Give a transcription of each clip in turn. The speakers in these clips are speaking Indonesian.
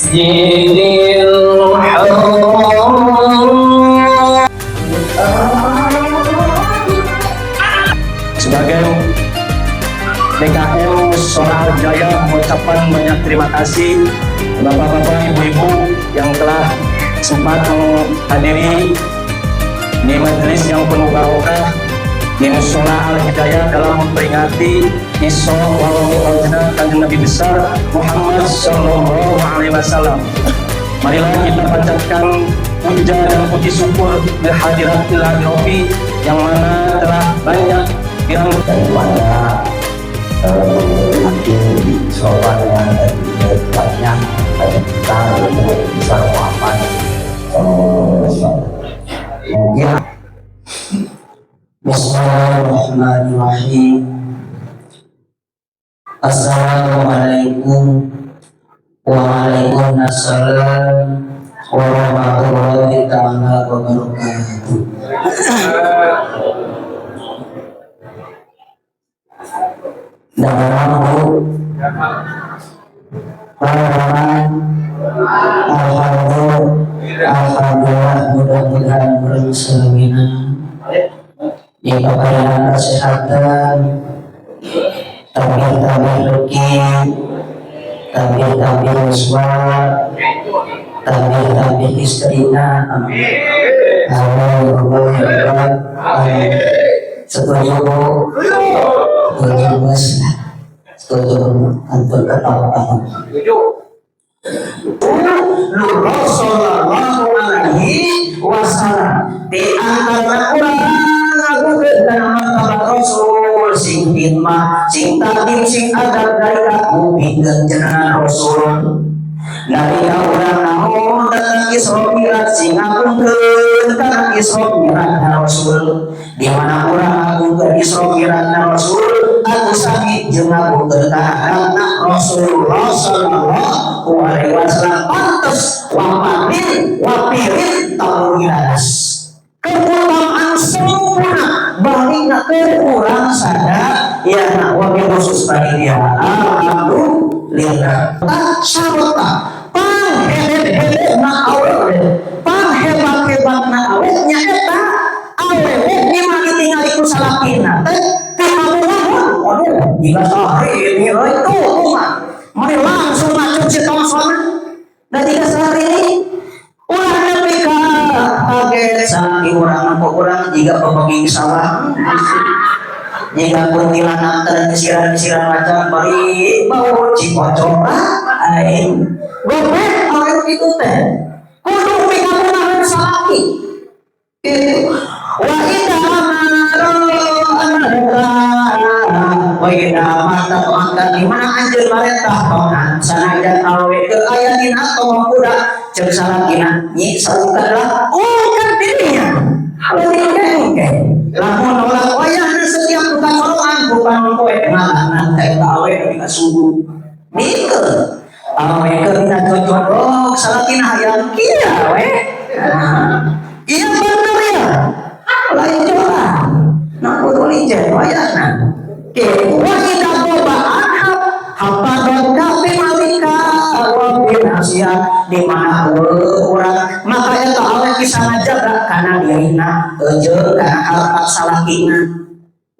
Masjidil Haram. Sebagai DKM Mushola Jaya mengucapkan banyak terima kasih bapak-bapak, ibu-ibu yang telah sempat menghadiri di majelis yang penuh barokah di Mushola Al-Hidayah dalam memperingati Isra wal Mi'raj Kanjeng Nabi besar Muhammad Sallallahu Alaihi Wasallam. Marilah kita panjatkan puja dan puji syukur kehadirat Ilahi Rabbi yang mana telah banyak yang daripada hakim sholat yang banyak bagi kita untuk bisa Muhammad mungkin. Bismillahirrahmanirrahim. Assalamualaikum waalaikumsalam warahmatullahi ta'ala wabarakatuh. Alhamdulillah, mudah-mudahan berselamina diberikan kesehatan, tabir-tabir rezeki, tabir-tabir suara, tabir-tabir istrinya. Amin. Amin. Setuju Bu? Setuju Mas? Setuju antum ketawa. Sallallahu alaihi wasallam di antara orang aku kedatangan Rasul sing hikmah sing takdim sing adab dari aku bikin jenengan Rasul dari orang namun datang Isra Mi'raj sing aku datang Isra Mi'raj Rasul di mana orang aku ke Isra Mi'raj Rasul aku sakit jeung aku bertahan Rasulullah sallallahu alaihi wasallam pantes waparin wapirin tawilas keutamaan sempurna balikna kurang sadar ya nak wabil khusus bagi dia. Alhamdulillah sarota panghebat-hebat na awet panghebat-hebat na awetnya eta awet ini mah tinggal itu salakina jika sehari ini itu mari langsung macam si Thompson dan jika sehari ini ulah nepi ka kaget saking urang kok urang jika pepeging sawah jika kuntilanak dan kesiran-kesiran macam bari bau cipocok aing gopek awet itu teh kudu pikapunahan salaki gitu wa mata angkat di mana anjeun marentah kaonan sanajan awe ke aya dina tong kuda ceuk salakina nyi saungkeun kan dirinya halu dingke lamun nolak wayahna setiap tukang colokan bukan poe ngalanan teh awe dina subuh mikeun awe ke dina cocok salakina hayang kieu we ieu bener ya lain joran na kudu lijen wayahna wa idza bobaan di mana urang maka eta awet bisa ngajaga kana dirinya jeung kana hal salakina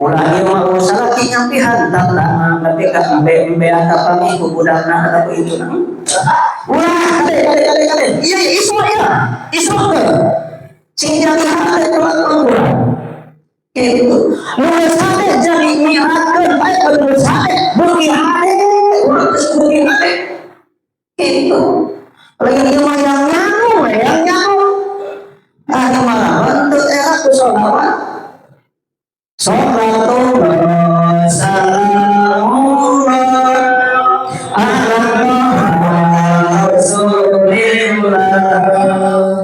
ulah ieu mah salaki nyampi hantam lah tapi ka embe ata pami ku budakna eta ku itu ulah kade iya isok sing jadi hate teman urang itu nulis hate jadi mihatkeun bae nulis hate beuki hate urang geus beuki hate itu lagi dia mah yang nyanu ada malah bentuk aku sholawat sholatullah salamullah ala rasulillah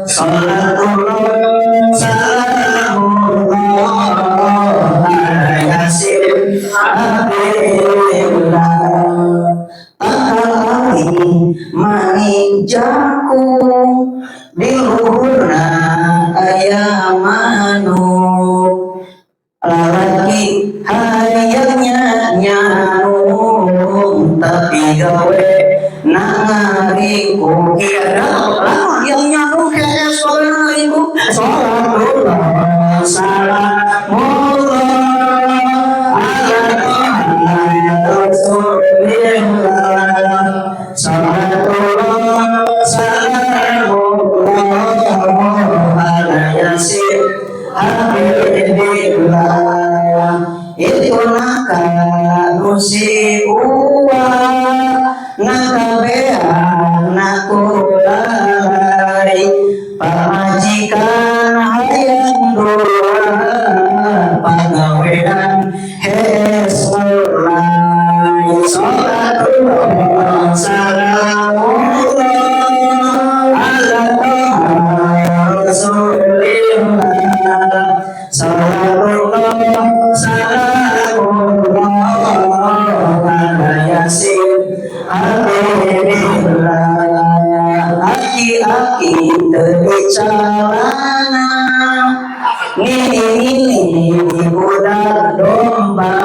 sholatullah salamullah ala yasin abdillah maning jaku di luhurna aya manuk lalaki hayangnya nyanu tapi gawe nangariku kira yang nyanu kaya solariku sholatullah salamullah ala rasulillah salatullah salamullah ala yasin abdillah itu naka nusi uwa naka bea nakulai pamajikan hayang dua pagawean hesmulai sholatullah salamullah ala rasulillah salatullah salamullah ala yasin abdillah aki-aki terbicarana ini budak domba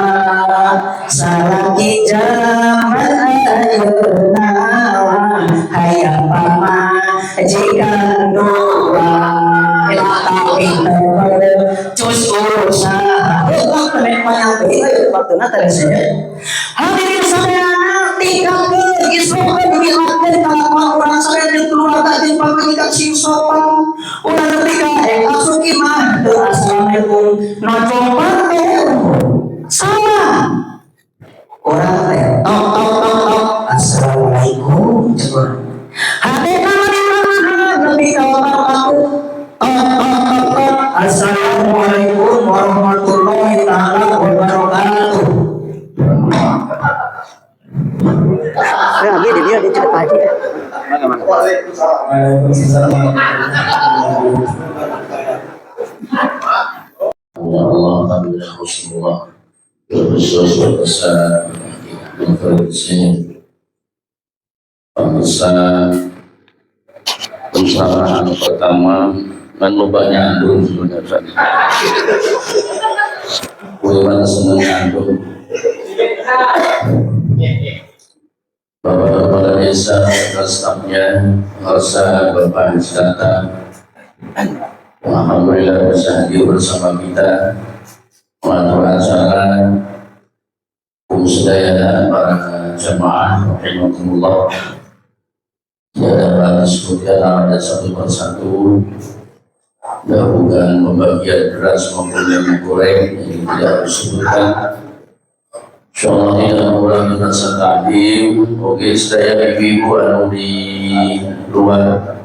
salaki zaman ayeuna hayang pamajikan dua tapi cus usaha hadirin sadayana tinggal isrokan dilakukan kalau orang sadaya di keluarga di pamajikan sing sopan udah ketika asuh imah assalamualaikum nocompan salam orang teh tok assalamualaikum hade nama di mana lebih kalau aku assalamualaikum warahmatullahi taala wabarakatuh. Ya, dia cerita aja. Ya Allah, alhamdulillah, Rasulullah, bersuara besar, pencerahan pertama menubahnya andung sebenarnya. Bukan senang andung. Bapak Kepala Desa dan stafnya, harsa Bapak Wisata, alhamdulillah bisa hadir bersama kita, mengatur acara, sedaya para jemaah, rahimahumullah. Tidak dapat disebutkan ada satu persatu, bukan pembagian beras maupun yang goreng yang tidak disebutkan. Insyaallah tidak mengurangi rasa takdim. Oke, sedaya ibu-ibu anu di luar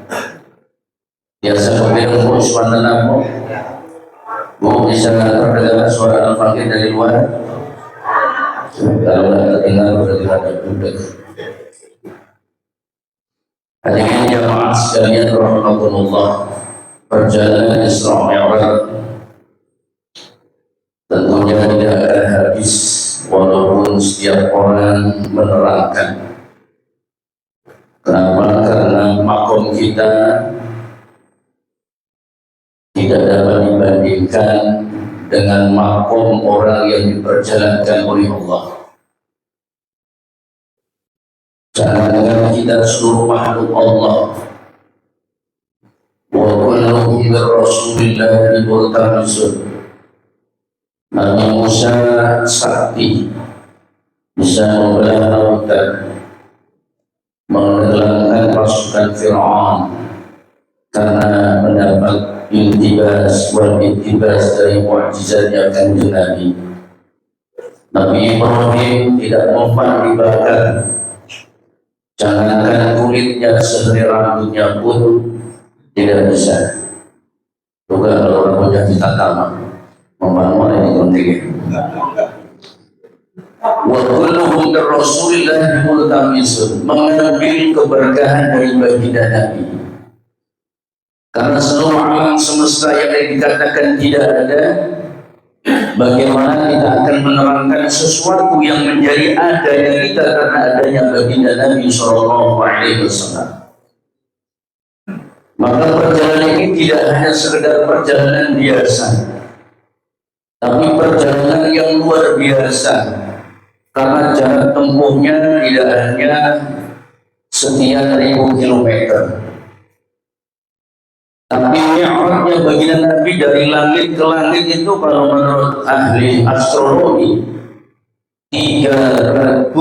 biasa kemudian Bu Usman Bu bisa terdengar suara Al-Fakir dari luar. Kalau tidak terdengar berarti ada budak. Hadirin jamaah sekalian rahimakumullah, perjalanan Isra Mi'raj tentunya tidak akan habis walaupun setiap orang menerangkan. Kenapa? Karena makom kita tidak dapat dibandingkan dengan makom orang yang diperjalankan oleh Allah. Jangan kita seluruh makhluk Allah wa kulluhum min Rasulillahi multamisun. Nabi Musa sakti, bisa membelah lautan, menenggelamkan pasukan Fir'aun karena mendapat intibas dari mukjizat yang akan Nabi. Nabi Ibrahim tidak mempan dibakar, jangankan kulitnya sehelai rambutnya pun tidak bisa. Juga kalau rambutnya kita tamak membangun ini penting. Wa kulluhum min Rasulillahi multamisun, mengambil keberkahan dari baginda Nabi. Karena seluruh alam semesta yang dikatakan tidak ada, bagaimana kita akan menerangkan sesuatu yang menjadi adanya kita karena adanya baginda Nabi Sallallahu Alaihi Wasallam. Maka perjalanan ini tidak hanya sekedar perjalanan biasa, tapi perjalanan yang luar biasa, karena jarak tempuhnya tidak hanya sekian ribu kilometer, tapi mi'rajnya baginda Nabi dari langit ke langit itu kalau menurut ahli astronomi 35.000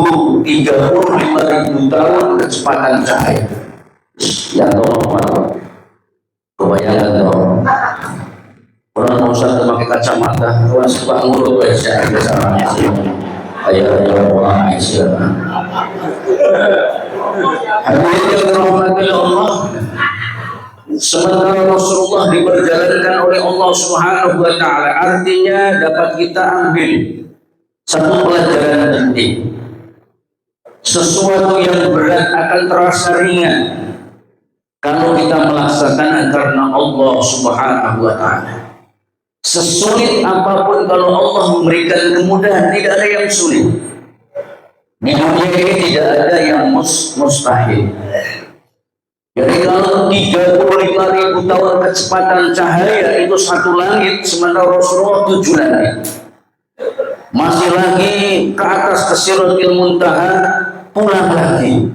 tahun kecepatan cahaya. Ya Allah, kebayangkan dong. Orang mau usah pakai kacamata, orang suka ngurut baca ke sana. Ayo orang Aisyah. Hadirin yang dirahmati Allah, sementara Rasulullah diperjalankan oleh Allah Subhanahu wa Ta'ala, artinya dapat kita ambil satu pelajaran penting. Sesuatu yang berat akan terasa ringan kalau kita melaksanakan karena Allah Subhanahu wa Ta'ala. Sesulit apapun kalau Allah memberikan kemudahan, tidak ada yang sulit. Di dunia ini tidak ada yang mustahil. Jadi kalau 35.000 tahun kecepatan cahaya itu satu langit, sementara Rasulullah 7 langit. Masih lagi ke atas ke Sidratil Muntaha, pulang lagi.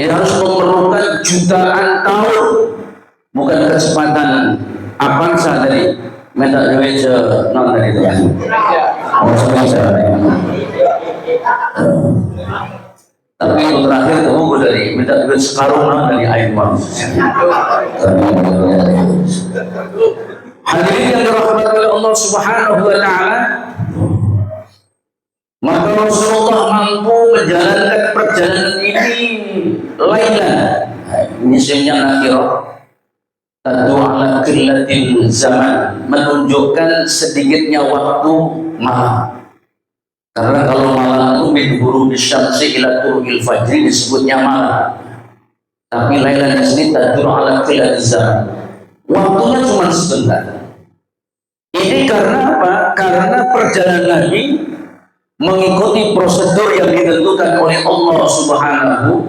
Jadi harus memerlukan jutaan tahun, bukan kecepatan Avanza tadi. Minta duit non tadi itu ya. Oh sebenarnya. Tapi itu terakhir tunggu dari minta duit sekarung dari iPhone. Hadirin yang dirahmati oleh Allah Subhanahu wa Ta'ala, maka Rasulullah mampu menjalankan perjalanan ini lailan. Ini sebenarnya nakirah. Tadu ala qillatil zaman, menunjukkan sedikitnya waktu malam. Karena kalau malam itu min ghurubi syamsi ila turuqil fajri disebutnya malam. Tapi lailan di sini tadu ala qillatil zaman. Waktunya cuma sebentar. Ini karena apa? Karena perjalanan Nabi mengikuti prosedur yang ditentukan oleh Allah Subhanahu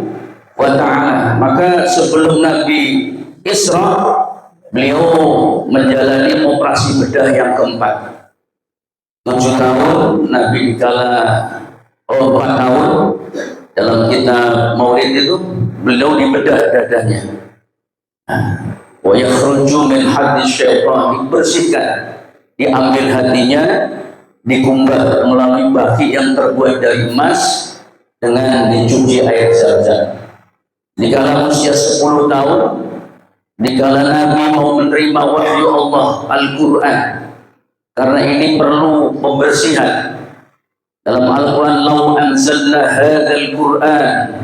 wa Ta'ala. Maka sebelum Nabi Isra, beliau menjalani operasi bedah yang keempat. 7 tahun Nabi dikala 4 tahun dalam kitab Maulid itu beliau dibedah dadanya. Wa yakhruju min hadis syaitan, dibersihkan, diambil hatinya, dikumbah melalui baki yang terbuat dari emas dengan dicuci air zam-zam. Dikala usia 10 tahun, dikala Nabi mau menerima wahyu Allah Al-Quran, karena ini perlu pembersihan. Dalam Al-Quran, "Lau anzalna hadzal Qur'an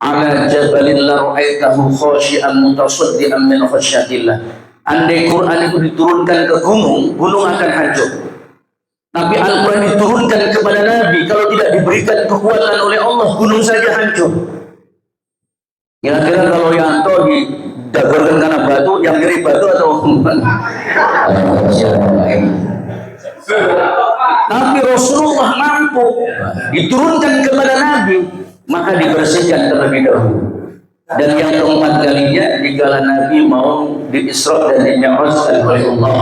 ala jabalin la ra'aitahu khashi'an mutasaddian min khasyatillah." Andai Quran itu diturunkan ke gunung, gunung akan hancur. Tapi Al-Quran diturunkan kepada Nabi, kalau tidak diberikan kekuatan oleh Allah, gunung saja hancur. Kira-kira kalau Yanto didagorkan karena batu, yang ngeri batu atau tapi Rasulullah mampu diturunkan kepada Nabi, maka dibersihkan terlebih dahulu. Dan yang keempat kalinya, dikala Nabi mau di-Isra dan di-Mi'rajkan oleh Allah,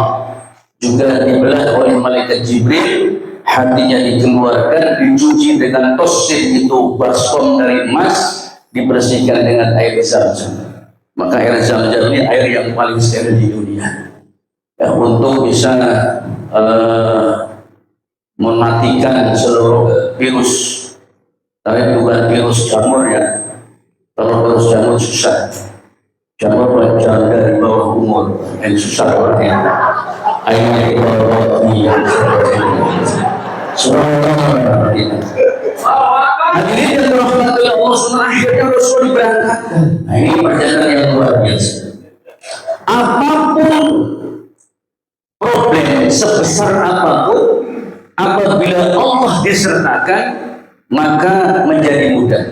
juga dibelah oleh malaikat Jibril, hatinya dikeluarkan, dicuci dengan tosin itu baskom dari emas, dibersihkan dengan air zam-zam. Maka air Zam-Zam ini air yang paling steril di dunia. Ya, untuk bisa mematikan seluruh virus. Tapi bukan virus jamur ya. Kalau virus jamur susah. Jamur berjalan dari bawah umur yang susah orang yang airnya di bawah hadirin yang dirahmati Allah SWT, akhirnya Rasul diberangkatkan. Nah, ini perjalanan yang luar biasa. Apapun problem sebesar apapun, apabila Allah disertakan, maka menjadi mudah.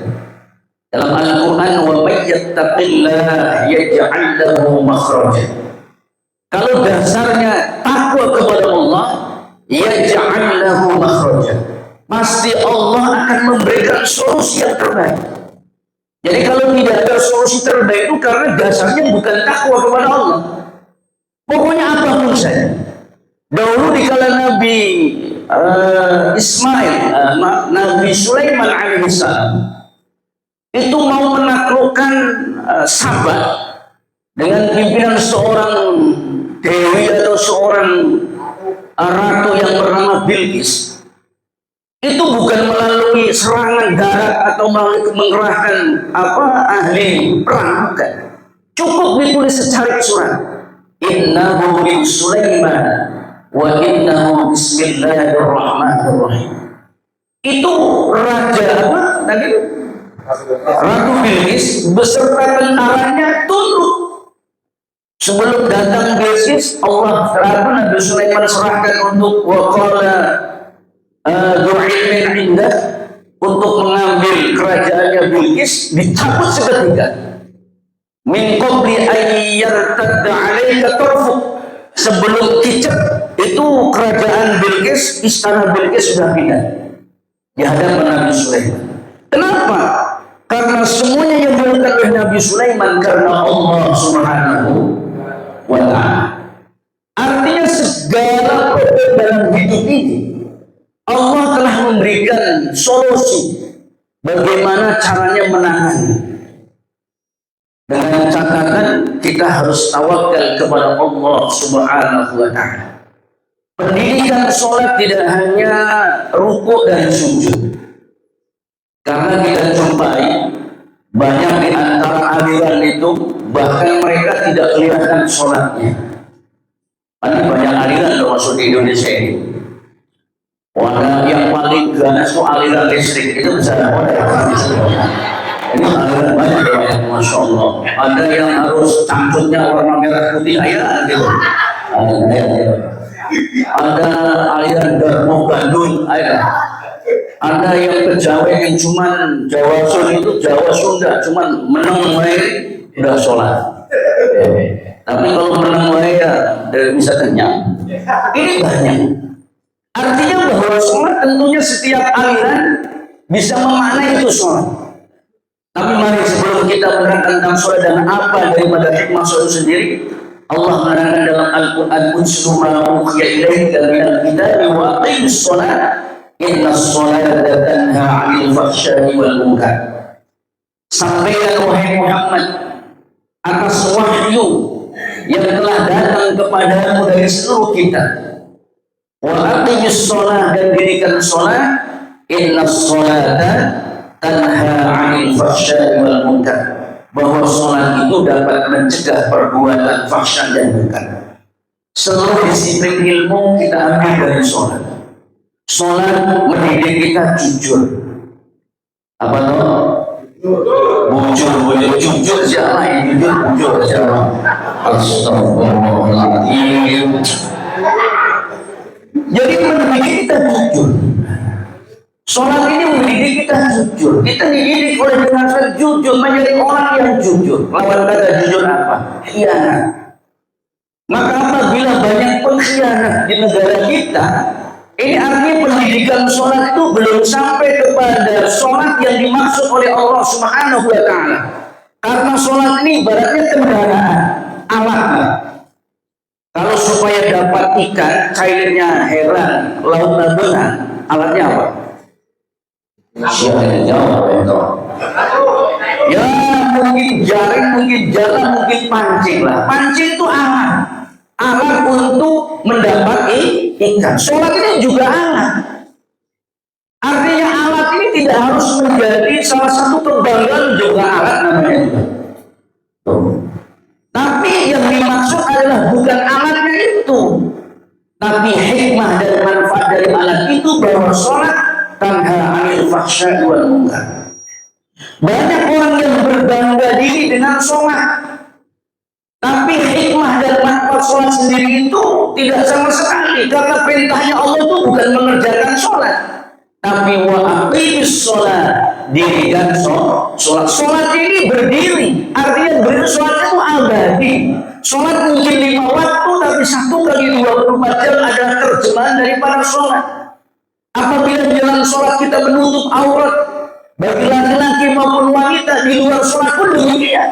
Dalam Al-Quran, wa may yattaqillah yaj'al lahu makhraja. Kalau dasarnya takwa kepada Allah, yaj'al lahu makhraja, pasti Allah akan memberikan solusi yang terbaik. Jadi kalau tidak ada solusi terbaik itu karena dasarnya bukan takwa kepada Allah. Pokoknya apapun saja. Dahulu di kala Nabi Nabi Sulaiman alaihissalam itu mau menaklukkan Sabah dengan pimpinan seorang dewi atau seorang ratu yang bernama Bilqis. Itu bukan melalui serangan darat atau mengerahkan ahli perang, bukan. Cukup ditulis secari surat. Innahu min Sulaiman wa innahu bismillahirrahmanirrahim. Itu raja tadi? Ratu Bilqis beserta tentaranya tunduk. Sebelum datang Bilqis, Nabi Sulaiman serahkan untuk waqala du'ilmin indah, untuk mengambil kerajaannya Bilqis, dicabut seketika. Min qabli ayyartadda 'alaika tarfuk, sebelum kicap itu kerajaan Bilqis, istana Bilqis sudah pindah di hadapan Nabi Sulaiman. Kenapa? Karena semuanya yang dilakukan oleh Nabi Sulaiman karena Allah Subhanahu wa ta'ala. Artinya segala problem dalam hidup ini Allah telah memberikan solusi bagaimana caranya menangani. Dengan catatan kita harus tawakal kepada Allah Subhanahu wa ta'ala. Pendidikan sholat tidak hanya rukuk dan sujud. Karena kita jumpai banyak di antara aliran itu bahkan mereka tidak kelihatan sholatnya. Ada banyak aliran termasuk di Indonesia ini. Warna yang paling ganas itu aliran listrik, itu bisa ini aliran banyak, masya Allah. Ada yang harus cangcutnya warna merah putih ayah gitu. Ada aliran darmo Bandung ayah. Ada yang kejawen yang cuman Jawa Sunda itu Jawa Sunda cuman menang wae udah sholat. Tapi kalau menang wae ya bisa kenyang. Ini banyak. Artinya bahwa sholat tentunya setiap aliran bisa memaknai itu sholat. Tapi mari sebelum kita menerangkan tentang sholat dan apa daripada hikmah sholat sendiri, Allah menerangkan dalam Al-Quran, "Unsur ma ukhya ilaika minal kitabi wa aqimus sholat. Inna sholata tanha 'anil fahsya'i wal munkar." Sampaikan wahai Muhammad atas wahyu yang telah datang kepadamu dari seluruh kita. Wa aqimus sholat, dan dirikan sholat. Inna sholata tanha 'anil fahsya'i wal munkar, bahwa sholat itu dapat mencegah perbuatan fahsya dan munkar. Seluruh disiplin ilmu kita ambil dari sholat. Sholat mendidik kita jujur. Apa tuh? Jujur siapa yang jujur siapa? Astagfirullahaladzim. Jadi mendidik kita jujur. Sholat ini mendidik kita jujur. Kita dididik oleh dengan jujur, menjadi orang yang jujur. Lawan kata jujur apa? Khianat. Maka apabila banyak pengkhianat di negara kita, ini artinya pendidikan sholat itu belum sampai kepada sholat yang dimaksud oleh Allah Subhanahu wa ta'ala. Karena sholat ini ibaratnya kendaraan, alatnya. Kalau supaya dapat ikan, cairnya heran, lautnya benar, alatnya apa? Siapa yang jawab itu? Ya mungkin jaring, mungkin jala, mungkin pancing lah. Pancing itu alat untuk mendapat ikan. Sholat ini juga alat. Artinya alat ini tidak harus menjadi salah satu kebanggaan, juga alat namanya. Tapi yang dimaksud adalah bukan alatnya itu, tapi hikmah dan manfaat dari alat itu bahwa sholat tanha 'anil fahsya'i wal munkar. Banyak orang yang berbangga diri dengan sholat, tapi hikmah dan manfaat sholat sendiri itu tidak sama sekali, karena perintahnya Allah itu bukan mengerjakan sholat, tapi wa aqimis sholat, dirikan sholat. Sholat ini berdiri, artinya berdiri sholat itu abadi. Sholat mungkin 5 waktu, tapi 1 kali 24 jam adalah terjemahan daripada sholat. Apabila jalan sholat kita menutup aurat, bagi laki-laki maupun wanita, di luar sholat pun demikian.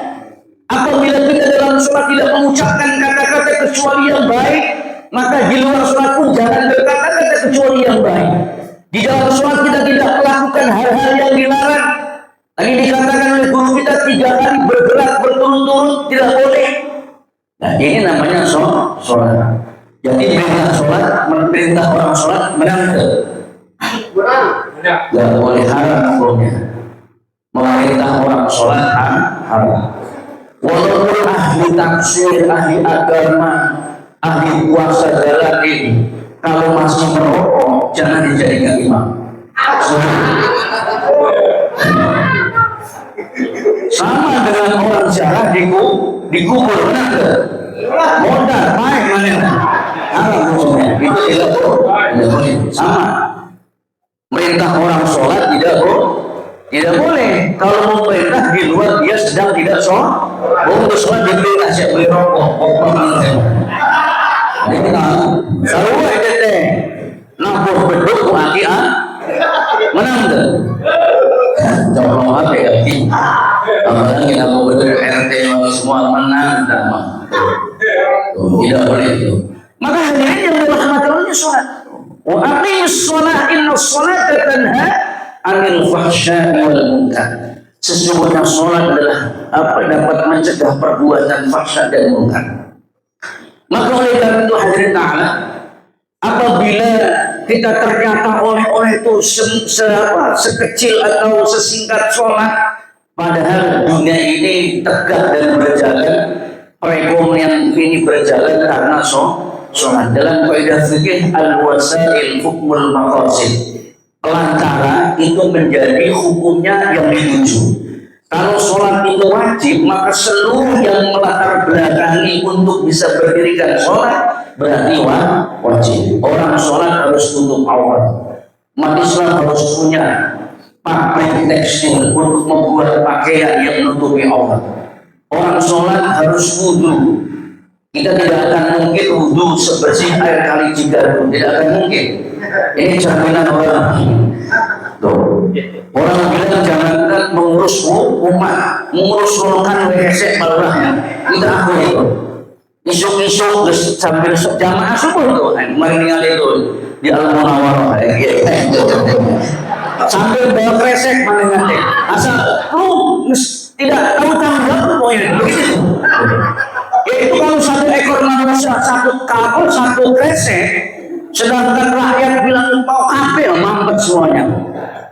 Apabila kita dalam sholat tidak mengucapkan kata-kata kecuali yang baik, maka di luar sholat pun jangan berkata-kata kecuali yang baik. Di dalam sholat kita tidak melakukan hal-hal yang dilarang. Tadi dikatakan oleh guru kita 3 kali bergerak berturut-turut tidak boleh. Nah ini namanya sholat. Jadi perintah sholat, perintah orang sholat menang. Gak boleh haram hukumnya. Memerintah orang sholat haram. Walaupun ahli tafsir, ahli agama, ahli puasa jalanin, kalau masih merokok jangan dijadikan imam. Sama dengan orang syarah dikubur, benar nggak? Modal, baik mana? Haram hukumnya. Itu tidak boleh. Sama. Perintah orang sholat tidak boleh. Kalau mau perintah di luar dia sedang tidak sholat, untuk sholat diperintah siap beli rokok. Ini selalu ada teh. Nabuh beduk aki menang deh. Colong apa ya? Apalagi kita mau beduk RT semua menang dan tidak boleh itu. Maka hadirin yang dirahmati Allah sholat. Wa aqimus shalah inna sholata tanha 'anil fahsya'i wal munkar. Sesungguhnya sholat adalah dapat mencegah perbuatan fahsya dan munkar. Maka oleh karena itu hadirin ta'ala, apabila kita ternyata oleh itu sekecil atau sesingkat sholat, padahal dunia ini tegak dan berjalan, perekonomian ini berjalan karena sholat. Dalam kaidah fikih al-wasail hukmul maqasid, pelantara itu menjadi hukumnya yang dituju. Kalau sholat itu wajib, maka seluruh yang melatar belakangi untuk bisa berdirikan sholat berarti wajib. Orang sholat harus tutup aurat. Umat Islam harus punya pabrik tekstil untuk membuat pakaian yang menutupi aurat. Orang sholat harus wudu. Kita tidak akan mungkin wudhu sebersih air kali Cigadung, tidak akan mungkin. Ini jaminan orang. Tuh. Orang bilang jangan mengurus umat, mengurus golongan WC malah. Kita aku itu. Isuk-isuk sambil jamaah subuh tuh, kemarin itu di Al-Munawwarah. Sambil bawa kresek mana nanti. Asal lu tidak tahu tanggung jawab pokoknya begitu. Yaitu kalau 1 ekor manusia, 1 kabel, 1 kresek, sedangkan rakyat bilang mau kafir, mampet semuanya.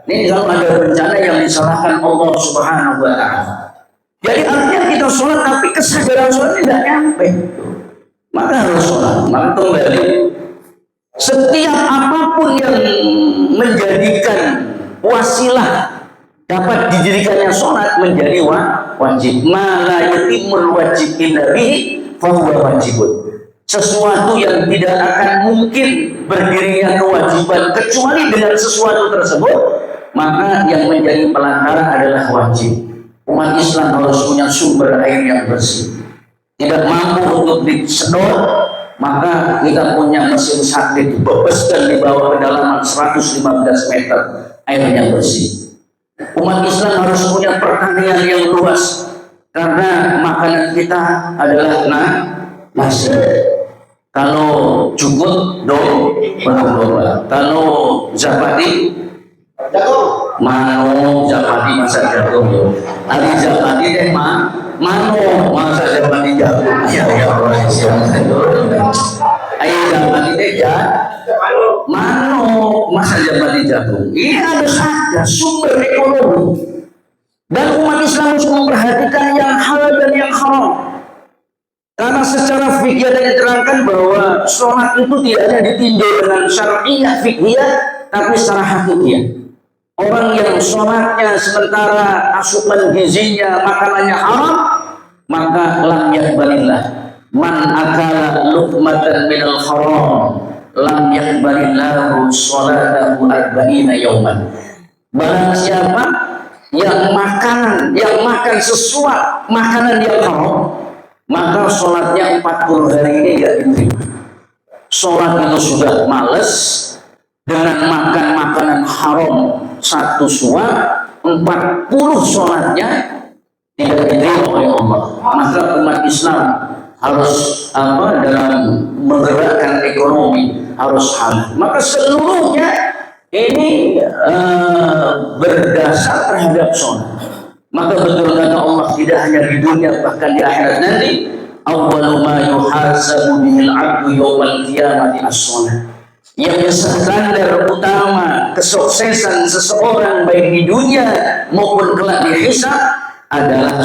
Ini kalau ada bencana yang disalahkan Allah Subhanahu wa ta'ala. Jadi artinya kita sholat tapi kesadaran sholat tidak nyampe. Maka harus sholat. Maka kembali, setiap apapun yang menjadikan wasilah dapat dijadikannya sholat menjadi wajib. Ma la yatimul wajib illa bihi fahuwa wajibun. Sesuatu yang tidak akan mungkin berdirinya kewajiban kecuali dengan sesuatu tersebut, maka yang menjadi pelantara adalah wajib. Umat Islam harus punya sumber air yang bersih. Tidak mampu untuk disedot, maka kita punya mesin sakit, bebeskan di bawah kedalaman 115 meter air yang bersih. Umat Islam harus punya pertanian yang luas, karena makanan kita adalah nasi. Kalau jukut domba, kalau zapati jagung, mau zapati masak jagung. Hari sumber ekonomi. Dan umat Islam harus memperhatikan yang halal dan yang haram. Karena secara fikih ada diterangkan bahwa sholat itu tidak hanya ditinjau dengan syar'iyah fiqhiyah, tapi secara hakikiyah. Orang yang sholatnya sementara asupan gizinya, makanannya haram, maka lam yakbalillah. Man akala luqmatan minal haram, lam yakbalillahu sholatahu arba'ina yawman. Barang siapa yang makan sesuatu makanan yang haram, maka sholatnya 40 hari ini tidak diterima. Sholat itu sudah males, dengan makan makanan haram satu suap, 40 sholatnya tidak diterima oleh Allah. Maka umat Islam harus dalam menggerakkan ekonomi harus halal. Maka seluruhnya ini berdasar terhadap sholat. Maka betul kata Allah, tidak hanya di dunia, bahkan di akhirat nanti, awwalu ma yuhasabu bihil abdu yawmal qiyamati as-sholat. Yang standar utama kesuksesan seseorang baik di dunia maupun kelak di hisab adalah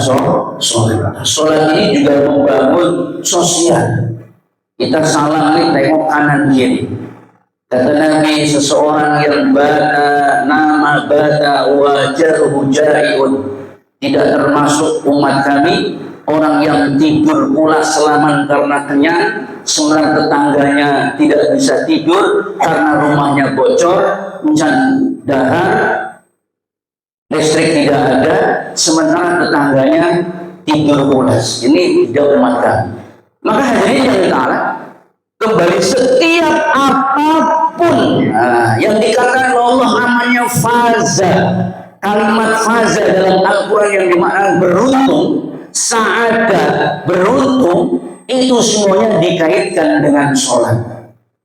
sholat. Sholat ini juga membangun sosial. Kita salam nih, tengok kanan kiri. Kata Nabi, seseorang yang nama bata wajaruhu jari'un, tidak termasuk umat kami orang yang tidur pula selaman karena kenyang, sementara tetangganya tidak bisa tidur karena rumahnya bocor, hujan dahar, listrik tidak ada, sementara tetangganya tidur pulas. Ini tidak umat kami. Maka hadirin yang ta'ala, kembali setiap apapun yang dikatakan Allah namanya faza. Kalimat faza dalam Al-Quran yang dimaknai beruntung, sa'ada, beruntung, itu semuanya dikaitkan dengan sholat.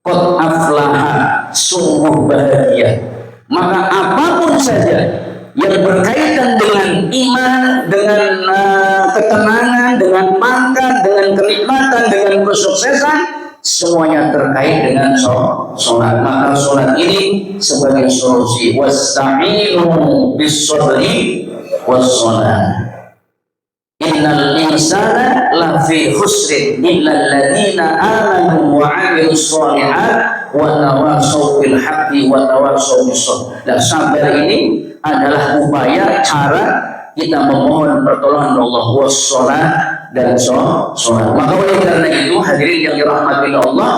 Qad aflaha, sungguh bahagia. Maka apapun saja yang berkaitan dengan iman, dengan ketenangan, dengan pangkat, dengan kenikmatan, dengan kesuksesan, semuanya terkait dengan sholat. Maka sholat ini sebagai solusi. Wasta'inu bis-sabri was-sholat. Innal insana lafi khusrin illal ladzina amanu wa 'amilus shalihat wa tawassaw bil haqqi wa tawassaw bis sabr. Dan sabar ini adalah upaya cara kita memohon pertolongan Allah was-sholat dan sholat. Maka oleh karena itu hadirin yang dirahmati Allah,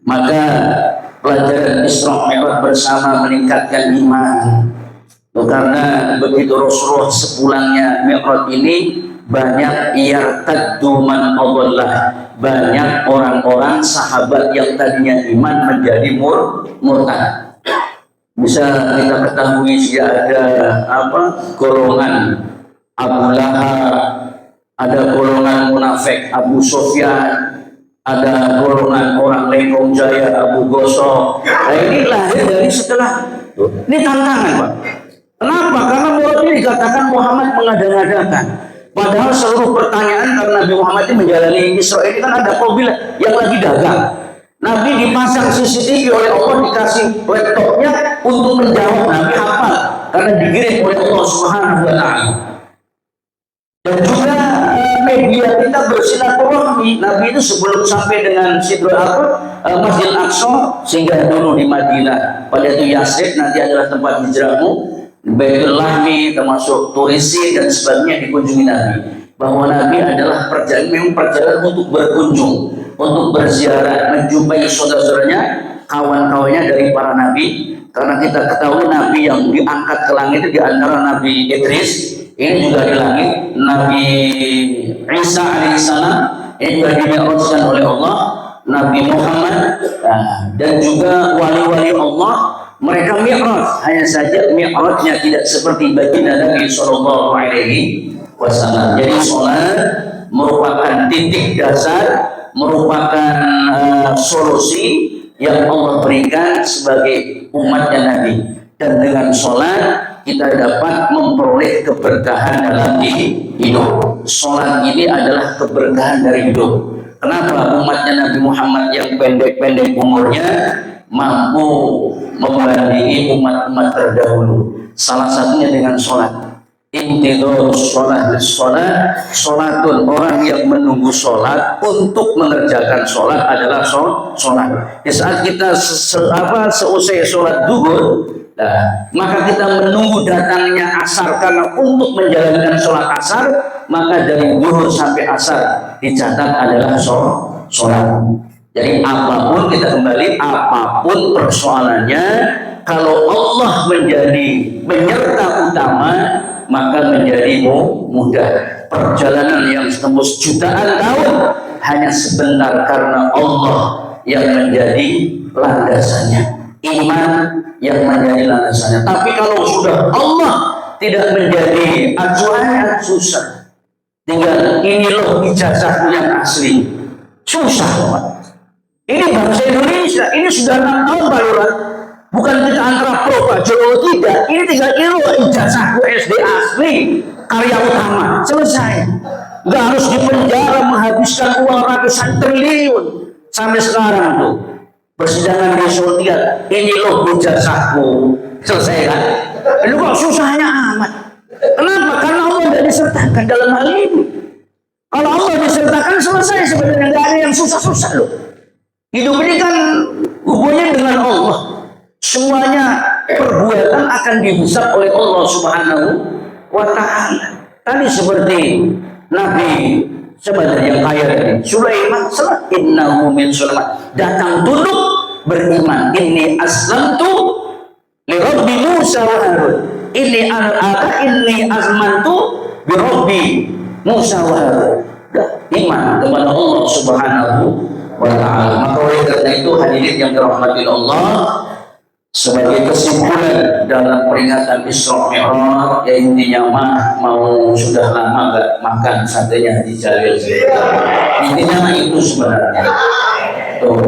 maka pelajaran Isra Mi'raj bersama meningkatkan iman. Karena begitu Rasulullah sepulangnya Mi'raj ini, banyak yartaddu man adallah, banyak orang-orang sahabat yang tadinya iman menjadi murtad. Bisa kita ketahui ada golongan Abu Lahab, ada golongan munafik Abu Sufyan, ada golongan orang Lengkong Jaya Abu Gosok. Nah, ini lahir dari setelah ini tantangan, Pak. Kenapa? Karena mulut ini dikatakan Muhammad mengada-ngadakan. Padahal seluruh pertanyaan karena Nabi Muhammad ini menjalani Isra ini kan ada kabilah yang lagi dagang. Nabi dipasang CCTV oleh Allah, dikasih laptopnya untuk menjawab. Nabi hafal karena dikirim oleh Allah Subhanahu wa Ta'ala. Dan juga media kita bersilaturahmi. Nabi itu sebelum sampai dengan Masjid Al-Aqsa, sehingga dulu di Madinah, pada itu Yasrib nanti adalah tempat hijrahmu, Baitul Lahmi termasuk Turisi dan sebagainya dikunjungi Nabi. Bahwa Nabi adalah perjalanan untuk berkunjung, untuk berziarah, menjumpai saudara-saudaranya, kawan-kawannya dari para nabi. Karena kita ketahui Nabi yang diangkat ke langit itu di antara Nabi Idris, ini juga di langit, Nabi Isa alaihissalam ini juga dimi'rajkan oleh Allah, Nabi Muhammad, dan juga wali-wali Allah, mereka mi'raj. Hanya saja mi'rajnya tidak seperti baginda Nabi Sallallahu Alaihi Wasallam. Jadi sholat merupakan titik dasar, merupakan solusi yang Allah berikan sebagai umatnya Nabi. Dan dengan sholat kita dapat memperoleh keberkahan dalam hidup. Sholat ini adalah keberkahan dari hidup. Kenapa? Umatnya Nabi Muhammad yang pendek-pendek umurnya mampu membandingi umat-umat terdahulu. Salah satunya dengan sholat. Intidharus sholat lissolat, sholatun, orang yang menunggu sholat untuk mengerjakan sholat adalah sholat. Di saat kita seusai sholat duhur, nah, maka kita menunggu datangnya asar karena untuk menjalankan sholat asar, maka dari duhur sampai asar dicatat adalah sholat. Jadi apapun, kita kembali, apapun persoalannya, kalau Allah menjadi penyerta utama, maka menjadi mudah. Perjalanan yang tembus jutaan tahun hanya sebentar karena Allah yang menjadi landasannya, iman yang menjadi landasannya. Tapi kalau sudah Allah tidak menjadi acuannya, susah. Tinggal ini loh ijazahku yang asli, susah Pak. Ini bangsa Indonesia, ini sudah 6 tahun Pak Lurah. Bukan kita antara pro Pak Jokowi, tidak. Ini tinggal ijazahku SD asli, karya utama, selesai. Nggak harus dipenjara menghabiskan uang ratusan triliun sampai sekarang tuh. Persidangan di Sultiat, ini loh ijazahku, selesai kan? Ini kok susahnya amat. Kenapa? Karena Allah tidak disertakan dalam hal ini. Kalau Allah disertakan selesai sebenarnya, nggak ada yang susah-susah loh. Hidup ini kan hubungannya dengan Allah. Semuanya perbuatan akan dihisab oleh Allah Subhanahu wa Ta'ala. Tadi seperti Nabi sebenarnya yang kaya tadi, Sulaiman, innahu min Sulaiman, datang tunduk beriman. Inni aslamtu li rabbi Musa wa Harun. Inni azmantu bi rabbi Musa wa Harun. Iman kepada Allah Subhanahu wa Ta'ala. Maka oleh karena itu hadirin yang dirahmati Allah, sebagai kesimpulan dalam peringatan Isra Mi'raj, ya intinya mau sudah lama nggak makan satenya di Jalil. Intinya itu sebenarnya. Tuh,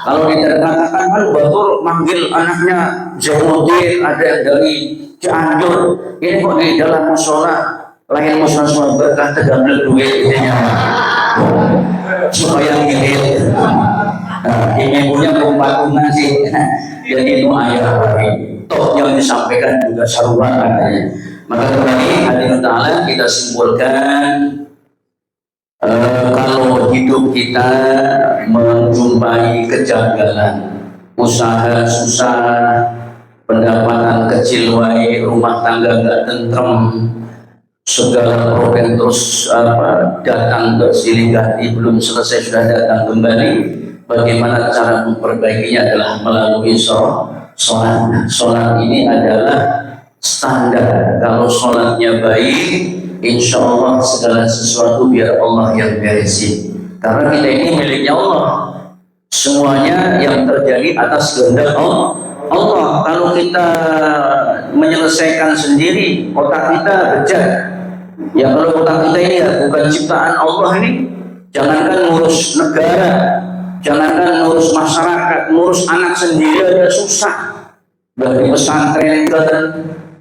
kalau dikatakan kan Batur manggil anaknya Zainuddin, ada yang dari Cianjur, ini kok di dalam musola lain musola berkah tegambil duit intinya supaya ngirit. Nah, ibunya perempuan nasi, jadi itu ayah hari. Toh yang disampaikan juga sarungan katanya. Maka kembali hadirin ta'ala, kita simpulkan, kalau hidup kita menjumpai kejanggalan, usaha susah, pendapatan kecil wae, rumah tangga nggak tentrem, segala problem terus datang bersilih ganti, belum selesai sudah datang kembali. Bagaimana cara memperbaikinya adalah melalui sholat. Sholat ini adalah standar. Kalau sholatnya baik, insya Allah segala sesuatu biar Allah yang beresin. Karena kita ini miliknya Allah. Semuanya yang terjadi atas kehendak Allah. Kalau kita menyelesaikan sendiri, otak kita bejat. Ya kalau otak kita ini ya bukan ciptaan Allah ini, jangankan ngurus negara, jangankan ngurus masyarakat, ngurus anak sendiri aja susah. Dari pesantren kan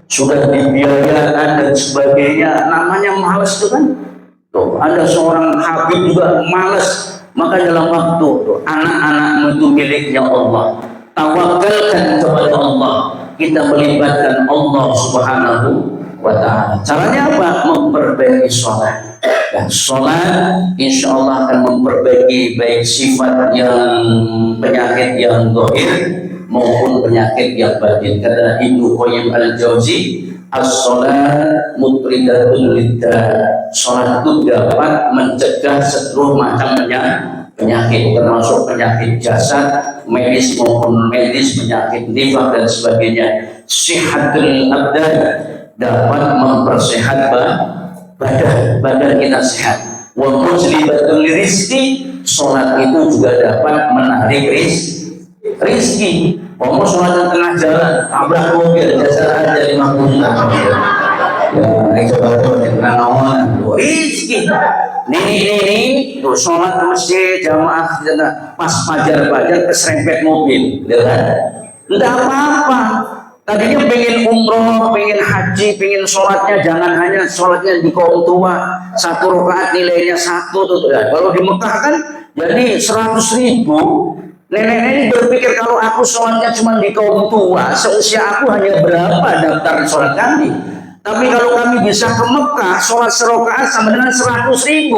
sudah dibiayakan dan sebagainya, namanya malas tuh kan. Tuh, ada seorang habib juga malas, maka dalam waktu tuh, anak-anakmu itu miliknya Allah. Tawakalkan kepada Allah. Kita melibatkan Allah Subhanahu wa Ta'ala. Caranya apa? Memperbaiki sholat. Dan sholat insya Allah akan memperbaiki baik sifat yang penyakit yang zahir maupun penyakit yang batin. Kata Ibnu Qayyim al-Jauzi, as-sholat mutridatun liddah. Sholat itu dapat mencegah seluruh macam penyakit, termasuk penyakit jasad, medis maupun medis, penyakit nifaq dan sebagainya. Sihatul abdan, dapat mempersehat badan kita sehat. Wa mujlibatul rizki, sholat itu juga dapat menarik rizki. Mau sholat tengah jalan, tabrak mobil, jasa aja 50 juta. Ya, coba rizki. Ini tuh sholat ke masjid jamaah pas pajar keserempet mobil, lihat kan? Tidak apa-apa. Tadinya pengen umroh, pengen haji, pengen sholatnya jangan hanya sholatnya di kaum tua, 1 rakaat nilainya 1 tuh. Kalau di Mekah kan jadi 100.000, Nenek-nenek ini berpikir kalau aku sholatnya cuma di kaum tua, seusia aku hanya berapa daftar sholat kami. Tapi kalau kami bisa ke Mekah, sholat serokaat sama dengan 100.000.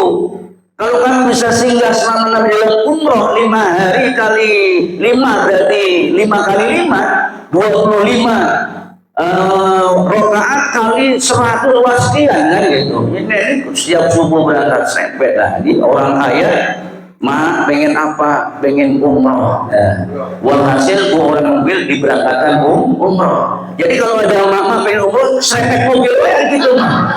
Kalau kami bisa singgah selama dalam umroh 5 hari kali 5 berarti 5 kali 5 25 rokaat kali 100 sekian kan gitu. Ini setiap subuh berangkat sempet tadi orang kaya. Ma pengen apa? Pengen umroh. Walhasil orang mobil diberangkatkan umroh. Jadi kalau ada mama pengen umroh, serempet mobil ya gitu mah.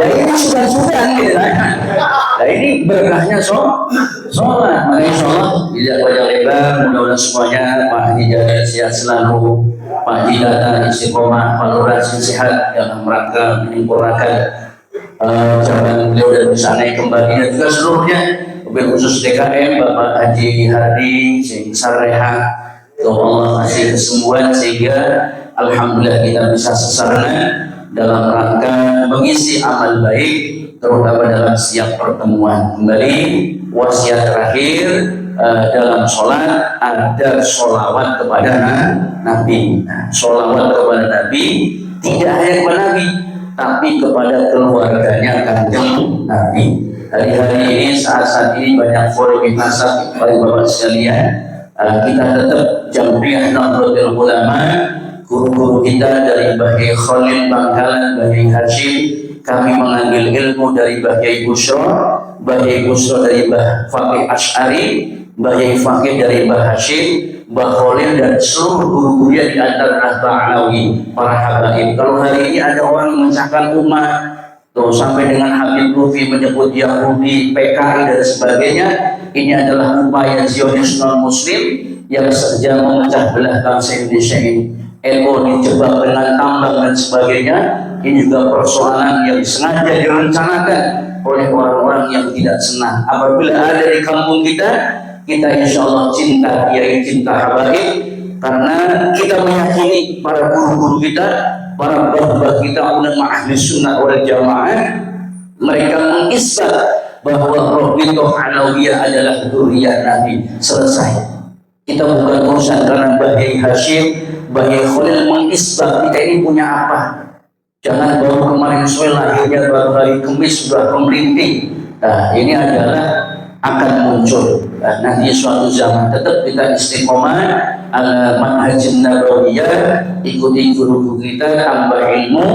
Ya ini sudah gitu. Nah ini berkahnya sholat. Makanya sholat tidak wajah lebar. Mudah-mudahan semuanya Pak Haji Jalil sehat selalu, Pak Haji Data istiqomah, Pak Lurah sehat dalam rangka menyempurnakan jalan beliau dan bisa naik kembali, dan juga seluruhnya mobil khusus DKM Bapak Haji Hardi Sing Sareha, Allah kasih kesembuhan sehingga alhamdulillah kita bisa sesarana dalam rangka mengisi amal baik, terutama dalam setiap pertemuan. Kembali wasiat terakhir dalam sholat ada sholawat kepada Nabi. Sholawat kepada Nabi tidak hanya kepada Nabi, tapi kepada keluarganya Kanjeng Nabi. Hari-hari ini, saat-saat ini banyak forum nasab oleh Bapak sekalian. Kita tetap Jamriyah Nahdlatul Ulama, guru-guru kita dari Mbah Yai Khalil Bangkalan, Mbah Yai Hashim. Kami mengambil ilmu dari Mbah Yai Busro, Mbah Yai Busro dari Mbah Fakih Asy'ari, Mbah Yai Fakih dari Mbah Hashim, Mbah Khalil, dan seluruh guru-gurunya di antara Nahdlatul para habaib. Kalau hari ini ada orang memecahkan umat, tuh sampai dengan Habib Lutfi menyebut Yahudi, PKI dan sebagainya, ini adalah upaya Zionis non Muslim yang sedang memecah belah bangsa Indonesia ini. NU dijebak dengan tambang dan sebagainya. Ini juga persoalan yang sengaja direncanakan oleh orang-orang yang tidak senang. Apabila ada di kampung kita insya Allah cinta kiai, cinta habaib, karena kita meyakini para guru-guru kita, para bapak kita ulama ahli sunnah wal jamaah, mereka mengisbat bahwa Rabbitoh Alawiyah adalah dzurriyyah Nabi. Selesai. Kita bukan urusan karena Mbah Yai Hashim, Mbah Yai Khalil mengisbat kita ini punya apa. Jangan baru kemarin sore lahirnya baru hari Kamis sudah memerintih. Nah ini adalah akan muncul. Nanti suatu zaman tetap kita istiqomah ala manhaj nabawiyah, ikuti guru kita, tambah ilmu,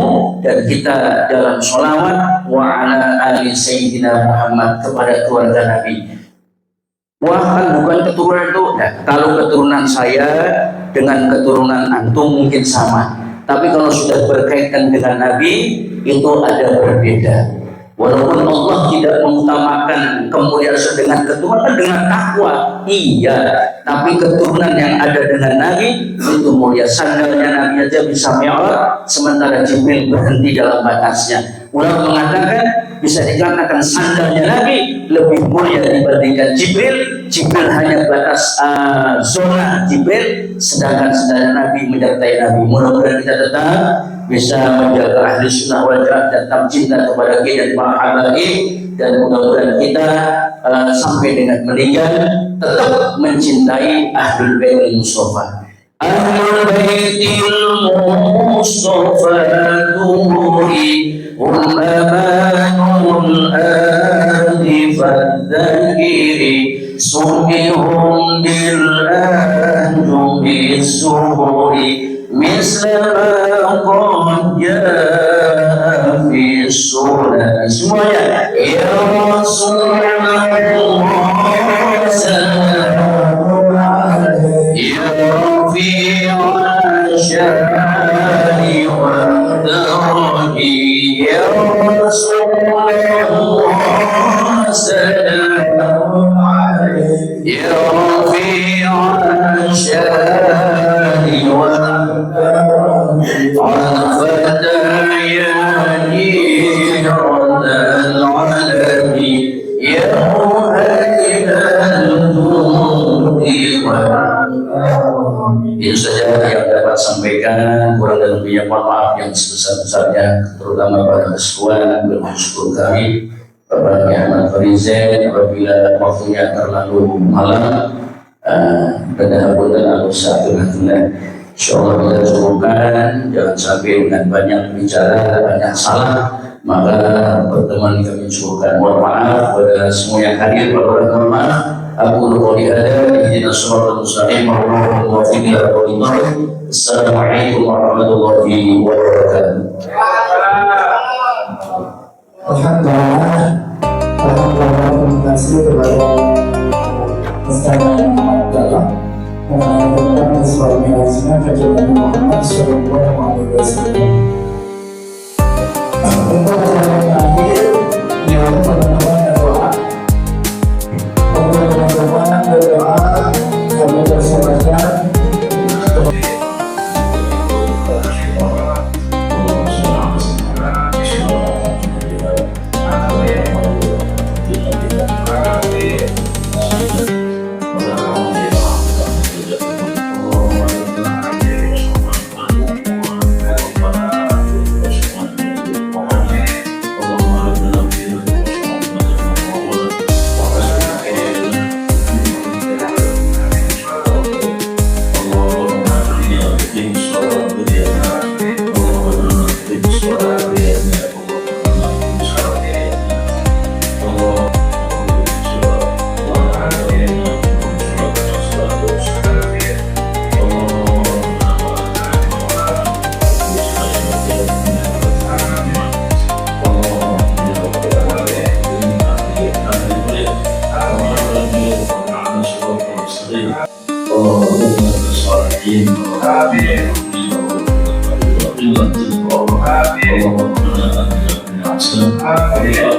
dan kita dalam sholawat wa ala ali sayyidina Muhammad kepada keluarga Nabi. Wah kan bukan keturunan itu. Nah, kalau keturunan saya dengan keturunan antum mungkin sama, tapi kalau sudah berkaitan dengan Nabi itu ada berbeda. Walaupun Allah tidak mengutamakan kemuliaan dengan keturunan, dengan takwa, iya, tapi keturunan yang ada dengan Nabi itu mulia. Sandalnya Nabi aja bisa mi'raj, sementara Jibril berhenti dalam batasnya. Ulama mengatakan bisa dikatakan sandalnya Nabi lebih mulia dibandingkan Jibril. Jibril hanya batas zona Jibril, sedangkan sandalnya Nabi menyertai Nabi. Mudah-mudahan kita tetap bisa menjaga ahli sunnah wal jamaah dan tetap cinta kepada kita dan para habaib, dan mudah-mudahan kita sampai dengan meninggal tetap mencintai ahlul baitul Mustafa. Ahlul baitul Mustafa duri amanul adi fadzakiri sumihum bil anjumi suhuri misalnya qad jaa fi sunnah. Semuanya ya Rasulullah sallallahu alaihi ya Rafi'al syari wa daraji ya Rasulullah sallallahu alaihi ya Rafi'al syari wa itu saja yang dapat sampaikan. Kurang dan lebihnya mohon maaf yang sebesar-besarnya, terutama pada keseruan bersyukur kami Bapak Ahmad Farizen apabila waktunya terlalu malam. pada habutan aku satu insyaallah kita cukupkan, jangan sampai dengan banyak bicara, banyak salah, maka pertemuan kami cukupkan. Mohon maaf pada semua yang hadir, mohon maaf. Aku qouli hadza ihdinas shiratal mustaqim wallahul muwaffiq ila aqwamit thoriq. Assalamualaikum warahmatullahi wabarakatuh. Alhamdulillah, terima kasih kepada Ustaz Dalam mengenai sebuah mengajian kajian Muhammad Sallallahu Alaihi Wasallam. Untuk yang terakhir, yang teman-teman doa, untuk teman-teman berdoa, kami persilakan. Amin.